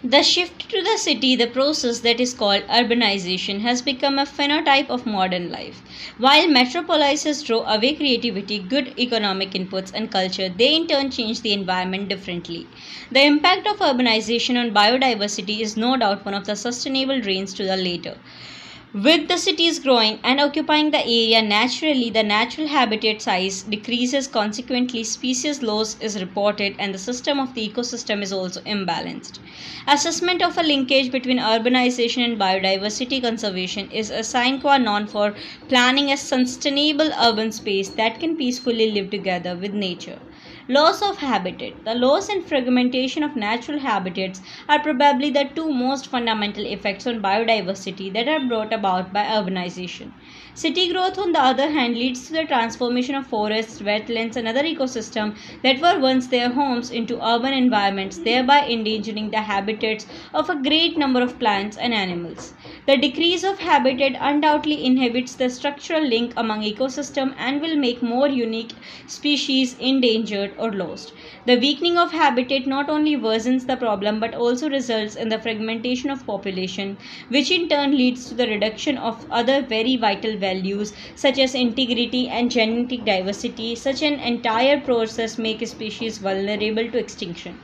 The shift to the city, the process that is called urbanization, has become a phenotype of modern life. While metropolises draw away creativity, good economic inputs, and culture, they in turn change the environment differently. The impact of urbanization on biodiversity is no doubt one of the sustainable drains to the latter. With the cities growing and occupying the area naturally, the natural habitat size decreases. Consequently, species loss is reported and the system of the ecosystem is also imbalanced. Assessment of a linkage between urbanization and biodiversity conservation is a sine qua non for planning a sustainable urban space that can peacefully live together with nature. Loss of habitat. The loss and fragmentation of natural habitats are probably the two most fundamental effects on biodiversity that are brought about by urbanization. City growth, on the other hand, leads to the transformation of forests, wetlands, and other ecosystems that were once their homes into urban environments, thereby endangering the habitats of a great number of plants and animals. The decrease of habitat undoubtedly inhibits the structural link among ecosystems and will make more unique species endangered or lost. The weakening of habitat not only worsens the problem but also results in the fragmentation of population, which in turn leads to the reduction of other very vital values such as integrity and genetic diversity. Such an entire process makes a species vulnerable to extinction.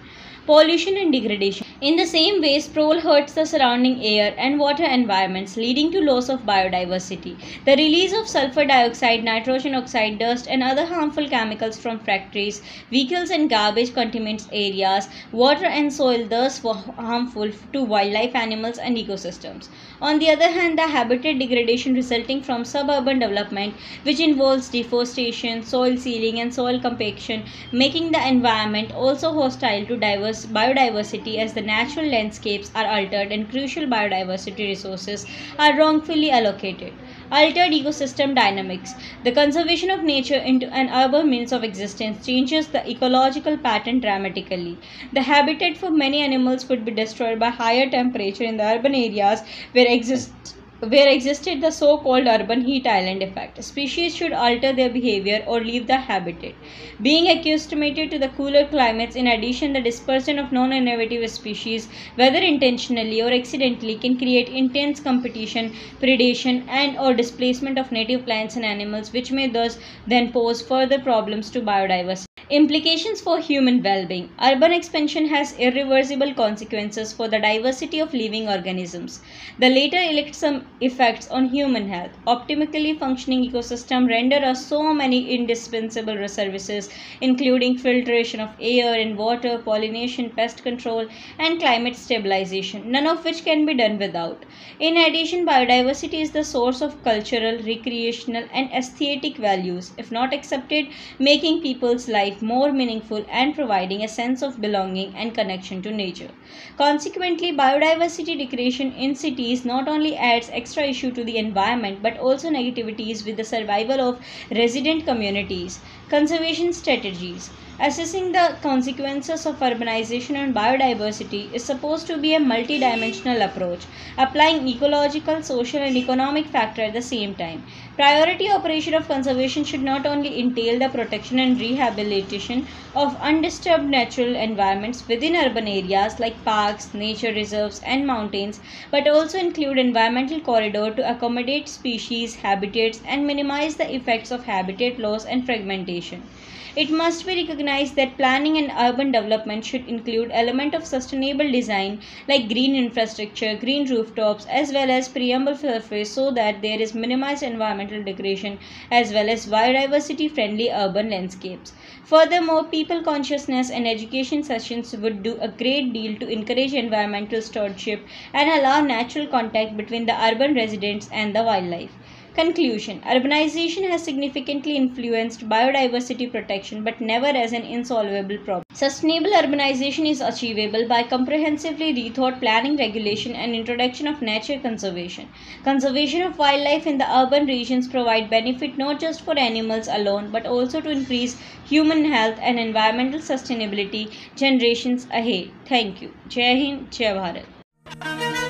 Pollution and degradation. In the same way, sprawl hurts the surrounding air and water environments, leading to loss of biodiversity. The release of sulfur dioxide, nitrogen oxide, dust, and other harmful chemicals from factories, vehicles, and garbage contaminates areas, water, and soil, thus harmful to wildlife, animals, and ecosystems. On the other hand, the habitat degradation resulting from suburban development, which involves deforestation, soil sealing, and soil compaction, making the environment also hostile to biodiversity as the natural landscapes are altered and crucial biodiversity resources are wrongfully allocated. Altered ecosystem dynamics. The conservation of nature into an urban means of existence changes the ecological pattern dramatically. The habitat for many animals could be destroyed by higher temperature in the urban areas where existed the so-called urban heat island effect. Species should alter their behavior or leave the habitat. Being accustomed to the cooler climates, in addition, the dispersion of non-innovative species, whether intentionally or accidentally, can create intense competition, predation, and or displacement of native plants and animals, which may thus then pose further problems to biodiversity. Implications for human well-being. Urban expansion has irreversible consequences for the diversity of living organisms. The latter elicits some effects on human health. Optimally functioning ecosystems render us so many indispensable services, including filtration of air and water, pollination, pest control, and climate stabilization, none of which can be done without. In addition, biodiversity is the source of cultural, recreational, and aesthetic values, if not accepted, making people's life more meaningful and providing a sense of belonging and connection to nature. Consequently, biodiversity degradation in cities not only adds extra issue to the environment but also negativities with the survival of resident communities. Conservation strategies. Assessing the consequences of urbanization on biodiversity is supposed to be a multidimensional approach, applying ecological, social, and economic factors at the same time. Priority operation of conservation should not only entail the protection and rehabilitation of undisturbed natural environments within urban areas like parks, nature reserves, and mountains, but also include environmental corridor to accommodate species, habitats, and minimize the effects of habitat loss and fragmentation. It must be recognized that planning and urban development should include element of sustainable design like green infrastructure, green rooftops, as well as permeable surface so that there is minimized environmental degradation as well as biodiversity friendly urban landscapes. Furthermore, people consciousness and education sessions would do a great deal to encourage environmental stewardship and allow natural contact between the urban residents and the wildlife. Conclusion. Urbanization has significantly influenced biodiversity protection but never as an insolvable problem. Sustainable urbanization is achievable by comprehensively rethought planning, regulation, and introduction of nature conservation. Conservation of wildlife in the urban regions provide benefit not just for animals alone but also to increase human health and environmental sustainability generations ahead. Thank you. Jai Hind, Jai Bharat.